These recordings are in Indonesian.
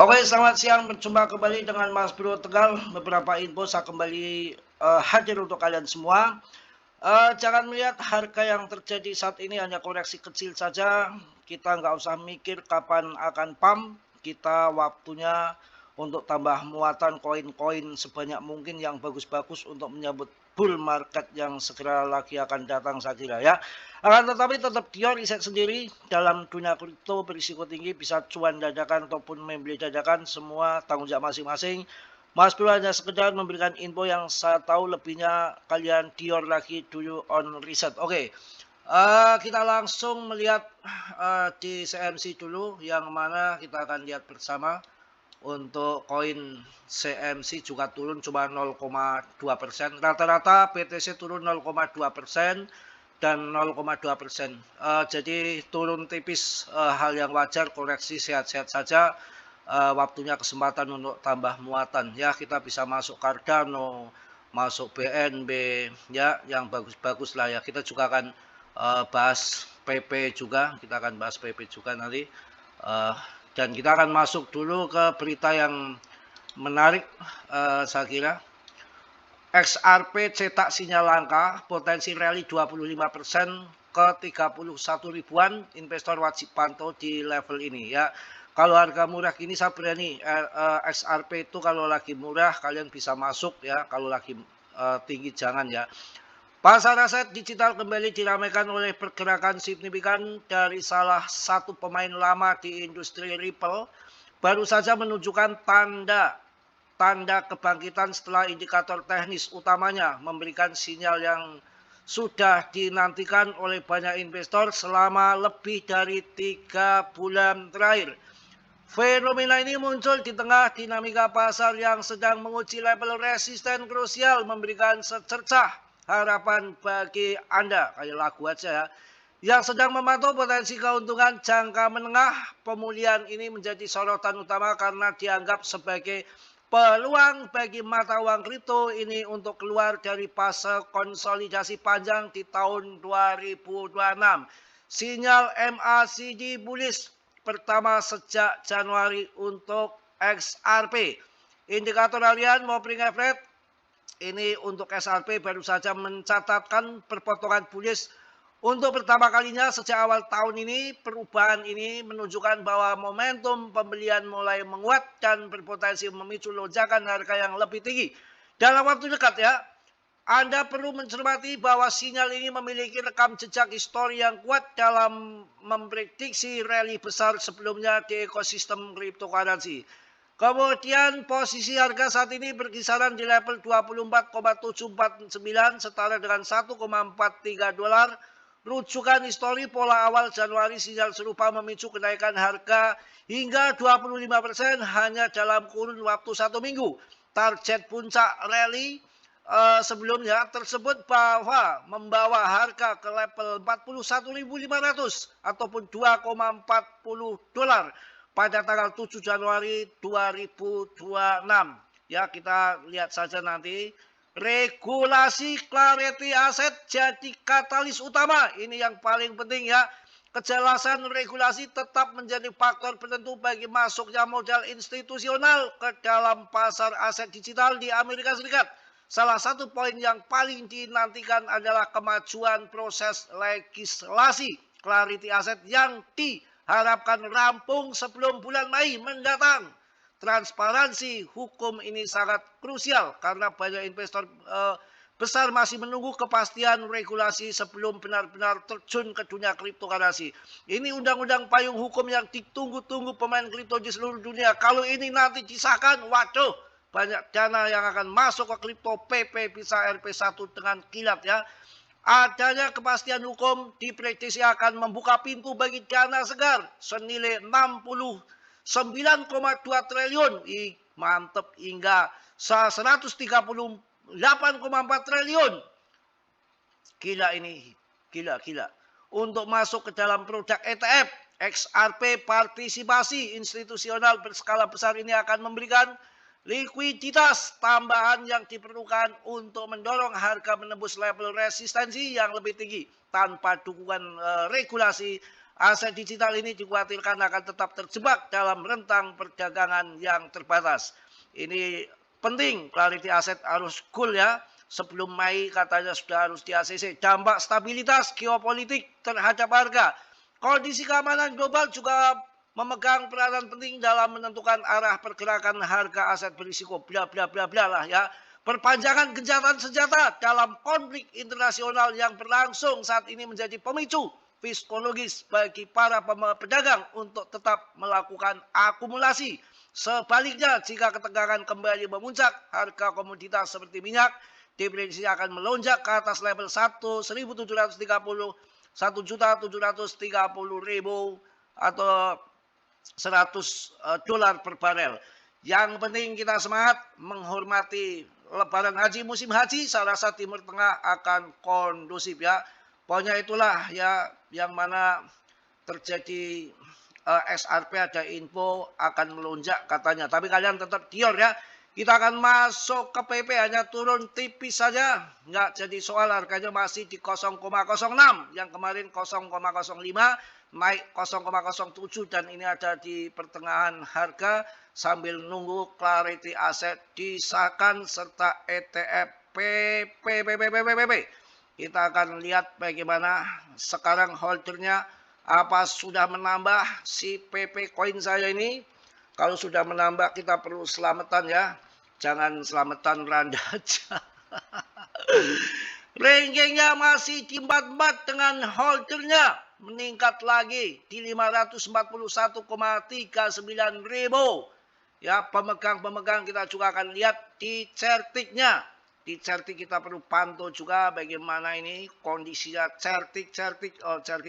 Oke, selamat siang. Berjumpa kembali dengan Mas Bro Tegal. Beberapa info saya kembali hadir untuk kalian semua. Jangan melihat harga yang terjadi saat ini hanya koreksi kecil saja. Kita nggak usah mikir kapan akan pump. Kita waktunya untuk tambah muatan koin-koin sebanyak mungkin yang bagus-bagus untuk menyambut bull market yang segera lagi akan datang, saya kira ya. Akan tetapi tetap Dior riset sendiri dalam dunia kripto berisiko tinggi, bisa cuan dadakan ataupun membeli dadakan, semua tanggung jawab masing-masing. Mas Bro hanya sekedar memberikan info yang saya tahu, lebihnya kalian Dior lagi dulu on riset. Oke, kita langsung melihat di CMC dulu, yang mana kita akan lihat bersama. Untuk koin CMC juga turun cuma 0,2%. Rata-rata BTC turun 0,2% dan 0,2%. Jadi turun tipis, hal yang wajar, koreksi sehat-sehat saja. Waktunya kesempatan untuk tambah muatan. Ya, kita bisa masuk Cardano, masuk BNB, ya, yang bagus-bagus lah ya. Kita juga akan bahas PP juga. Kita akan bahas PP juga nanti. Dan kita akan masuk dulu ke berita yang menarik, saya kira. XRP cetak sinyal langka, potensi rally 25% ke 31 ribuan, investor wajib pantau di level ini ya. Kalau harga murah gini saya berani, XRP itu kalau lagi murah kalian bisa masuk ya, kalau lagi tinggi jangan ya. Pasar aset digital kembali diramaikan oleh pergerakan signifikan dari salah satu pemain lama di industri Ripple, baru saja menunjukkan tanda kebangkitan setelah indikator teknis utamanya memberikan sinyal yang sudah dinantikan oleh banyak investor selama lebih dari 3 bulan terakhir. Fenomena ini muncul di tengah dinamika pasar yang sedang menguji level resisten krusial, memberikan secercah harapan bagi Anda, kayak lagu aja ya, yang sedang memantau potensi keuntungan jangka menengah. Pemulihan ini menjadi sorotan utama karena dianggap sebagai peluang bagi mata uang kripto ini untuk keluar dari fase konsolidasi panjang di tahun 2026. Sinyal MACD bullish pertama sejak Januari untuk XRP. Indikator harian moving average ini untuk XRP baru saja mencatatkan perpotongan bullish untuk pertama kalinya sejak awal tahun ini. Perubahan ini menunjukkan bahwa momentum pembelian mulai menguat dan berpotensi memicu lonjakan harga yang lebih tinggi dalam waktu dekat ya. Anda perlu mencermati bahwa sinyal ini memiliki rekam jejak histori yang kuat dalam memprediksi rally besar sebelumnya di ekosistem cryptocurrency. Kemudian posisi harga saat ini berkisaran di level 24,749 setara dengan 1,43 dolar. Rujukan histori pola awal Januari sinyal serupa memicu kenaikan harga hingga 25% hanya dalam kurun waktu 1 minggu. Target puncak rally sebelumnya tersebut bahwa membawa harga ke level 41.500 ataupun 2,40 dolar pada tanggal 7 Januari 2026. Ya, kita lihat saja nanti. Regulasi Clarity Aset jadi katalis utama. Ini yang paling penting ya. Kejelasan regulasi tetap menjadi faktor penentu bagi masuknya modal institusional ke dalam pasar aset digital di Amerika Serikat. Salah satu poin yang paling dinantikan adalah kemajuan proses legislasi Clarity Aset yang diharapkan rampung sebelum bulan Mei mendatang. Transparansi hukum ini sangat krusial karena banyak investor besar masih menunggu kepastian regulasi sebelum benar-benar terjun ke dunia cryptocurrency. Ini undang-undang payung hukum yang ditunggu-tunggu pemain kripto di seluruh dunia. Kalau ini nanti disahkan, waduh, banyak dana yang akan masuk ke kripto. PP bisa RP1 dengan kilat ya. Adanya kepastian hukum diprediksi akan membuka pintu bagi dana segar senilai 9,2 triliun. Mantep, hingga 138,4 triliun. Gila ini, gila. Untuk masuk ke dalam produk ETF, XRP partisipasi institusional berskala besar ini akan memberikan likuiditas tambahan yang diperlukan untuk mendorong harga menembus level resistensi yang lebih tinggi. Tanpa dukungan regulasi, aset digital ini dikhawatirkan akan tetap terjebak dalam rentang perdagangan yang terbatas. Ini penting, clarity aset harus cool ya. Sebelum Mei katanya sudah harus di ACC. Dampak stabilitas geopolitik terhadap harga. Kondisi keamanan global juga memegang peranan penting dalam menentukan arah pergerakan harga aset berisiko. Bla bla bla bla lah ya. Perpanjangan gencatan senjata dalam konflik internasional yang berlangsung saat ini menjadi pemicu psikologis bagi para pedagang untuk tetap melakukan akumulasi. Sebaliknya, jika ketegangan kembali memuncak, harga komoditas seperti minyak diprediksi akan melonjak ke atas level 1.730, 1.730.000 atau 100 dolar per barel. Yang penting kita semangat menghormati Lebaran Haji, musim haji. Saya rasa Timur Tengah akan kondusif ya. Pokoknya itulah ya yang mana terjadi SRP ada info akan melonjak katanya. Tapi kalian tetap dior ya. Kita akan masuk ke PP hanya turun tipis saja. Nggak jadi soal, harganya masih di 0,06. Yang kemarin 0,05 naik 0,07 dan ini ada di pertengahan harga sambil nunggu clarity aset disahkan serta ETF PP. Kita akan lihat bagaimana sekarang holdernya, apa sudah menambah si PP koin saya ini. Kalau sudah menambah kita perlu selamatan ya. Jangan selamatan randa aja. Rankingnya masih di 44 dengan holdernya meningkat lagi di 541,39 ribu. Ya, pemegang kita juga akan lihat di certiknya. Di certik kita perlu pantau juga bagaimana ini kondisinya certik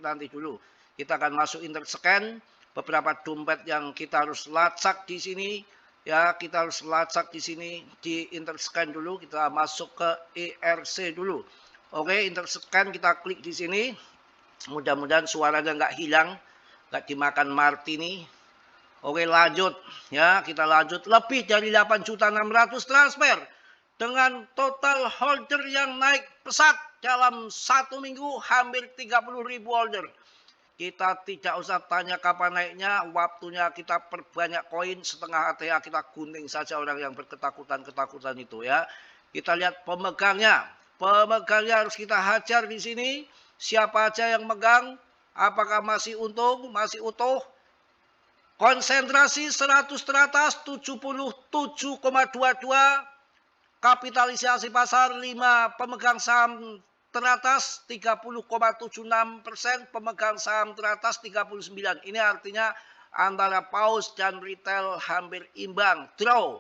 nanti dulu. Kita akan masuk interscan, beberapa dompet yang kita harus lacak di sini. Ya, kita harus lacak di sini di interscan dulu. Kita masuk ke ERC dulu. Oke, interscan kita klik di sini. Mudah-mudahan suaranya nggak hilang, nggak dimakan Martini. Oke, lanjut ya, kita lanjut. Lebih dari 8.600.000 transfer dengan total holder yang naik pesat dalam 1 minggu hampir 30.000 holder. Kita tidak usah tanya kapan naiknya, waktunya kita perbanyak koin, setengah ATA kita gunting saja orang yang berketakutan itu ya. Kita lihat pemegangnya. Pemegangnya harus kita hajar di sini. Siapa aja yang megang, apakah masih untung, masih utuh. Konsentrasi 100 teratas 77,22. Kapitalisasi pasar 5 pemegang saham teratas 30,76%, pemegang saham teratas 39%. Ini artinya antara paus dan retail hampir imbang. Draw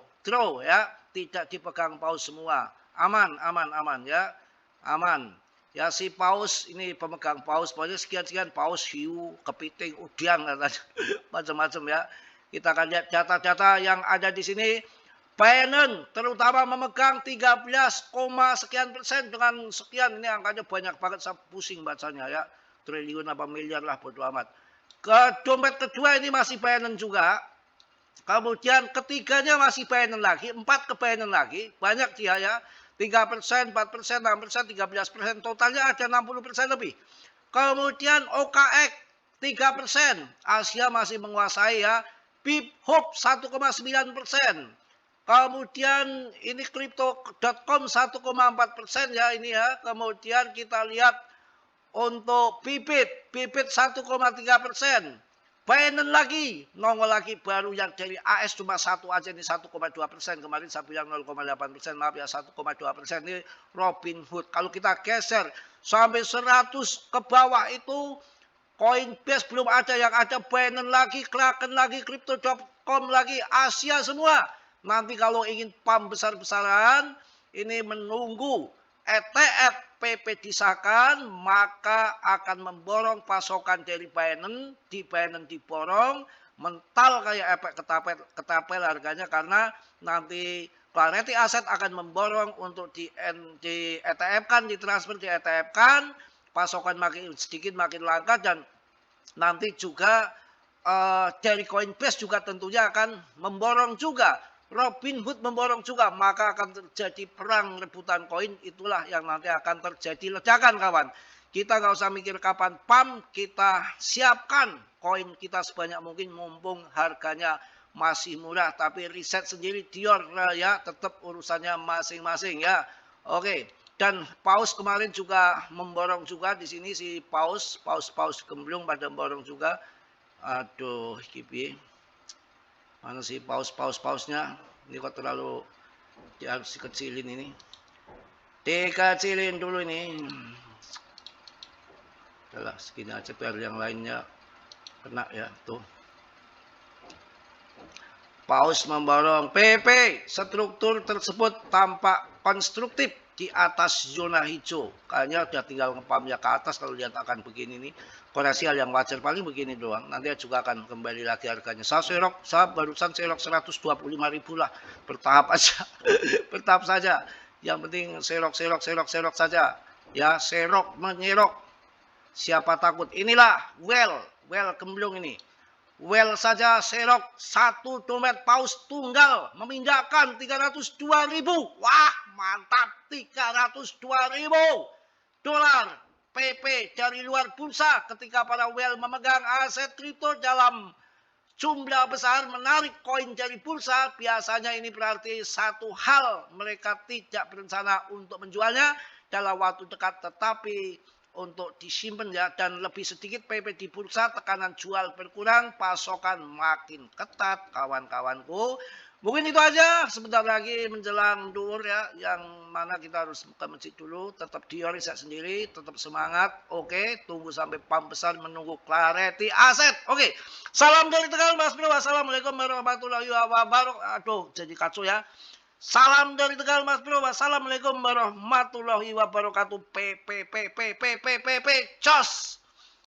ya, tidak dipegang paus semua. Aman ya. Aman. Ya si paus ini pemegang paus, pokoknya sekian paus, hiu, kepiting, udian macam-macam ya. Kita akan lihat data-data yang ada di sini. Binance terutama memegang 13, sekian persen dengan sekian, ini angkanya banyak banget, saya pusing bacanya ya, triliun apa miliar lah bodo amat. Ke dompet kedua ini masih Binance juga, kemudian ketiganya masih Binance lagi, 4 ke Binance lagi, banyak dia ya, 3%, 4%, 6%, 13%, totalnya ada 60% lebih. Kemudian OKX 3%, Asia masih menguasai ya, BitHub 1,9%. Kemudian ini crypto.com 1,4% ya ini ya. Kemudian kita lihat untuk Bibit 1,3%. Binance lagi, nongol lagi baru yang dari AS cuma satu aja ini 1,2%. Kemarin saya bilang 0,8%, maaf ya 1,2% ini Robinhood. Kalau kita geser sampai 100 ke bawah itu Coinbase belum ada, yang ada Binance lagi, Kraken lagi, crypto.com lagi, Asia semua. Nanti kalau ingin pump besar-besaran, ini menunggu ETF PP disahkan, maka akan memborong pasokan dari Binance, diborong, mental kayak efek ketapel harganya, karena nanti clarity aset akan memborong untuk di ETF-kan, ditransfer di ETF-kan, pasokan makin sedikit makin langka, dan nanti juga dari Coinbase juga tentunya akan memborong juga. Robinhood memborong juga, maka akan terjadi perang rebutan koin. Itulah yang nanti akan terjadi ledakan kawan. Kita nggak usah mikir kapan pump, kita siapkan koin kita sebanyak mungkin mumpung harganya masih murah. Tapi riset sendiri Dior ya, tetap urusannya masing-masing ya. Oke. Dan Paus kemarin juga memborong juga di sini si Paus gemblung pada memborong juga. Aduh, kipi. Mana sih pausnya? Ini kok terlalu harus dikecilin ini. Dikecilin dulu ini. Udah segini aja biar yang lainnya kena ya, tuh. Paus memborong PP. Struktur tersebut tampak konstruktif di atas zona hijau. Kayaknya udah tinggal ngepamnya ke atas. Kalau lihat akan begini nih. Koreksi hal yang wajar paling begini doang. Nanti juga akan kembali lagi harganya. Saya barusan serok 125.000 lah. Bertahap aja. Bertahap saja. Yang penting serok saja. Ya, serok menyerok. Siapa takut? Inilah well gemblung ini. Well saja serok 1 dompet Paus tunggal memindahkan 302.000. Wah, mantap, 302.000 dolar PP dari luar bursa ketika para well memegang aset kripto dalam jumlah besar menarik koin dari bursa. Biasanya ini berarti satu hal, mereka tidak berencana untuk menjualnya dalam waktu dekat, tetapi untuk disimpan ya, dan lebih sedikit PP di bursa, tekanan jual berkurang, pasokan makin ketat kawan-kawanku. Mungkin itu aja, sebentar lagi menjelang duhur ya, yang mana kita harus ke masjid dulu, tetap Dior riset sendiri, tetap semangat, oke, tunggu sampai pump besar menunggu clarity aset, oke. Salam dari Tegal Mas Bro, wassalamualaikum warahmatullahi wabarakatuh, aduh jadi kacau ya. Salam dari Tegal Mas Bro. Wassalamualaikum warahmatullahi wabarakatuh. Cos.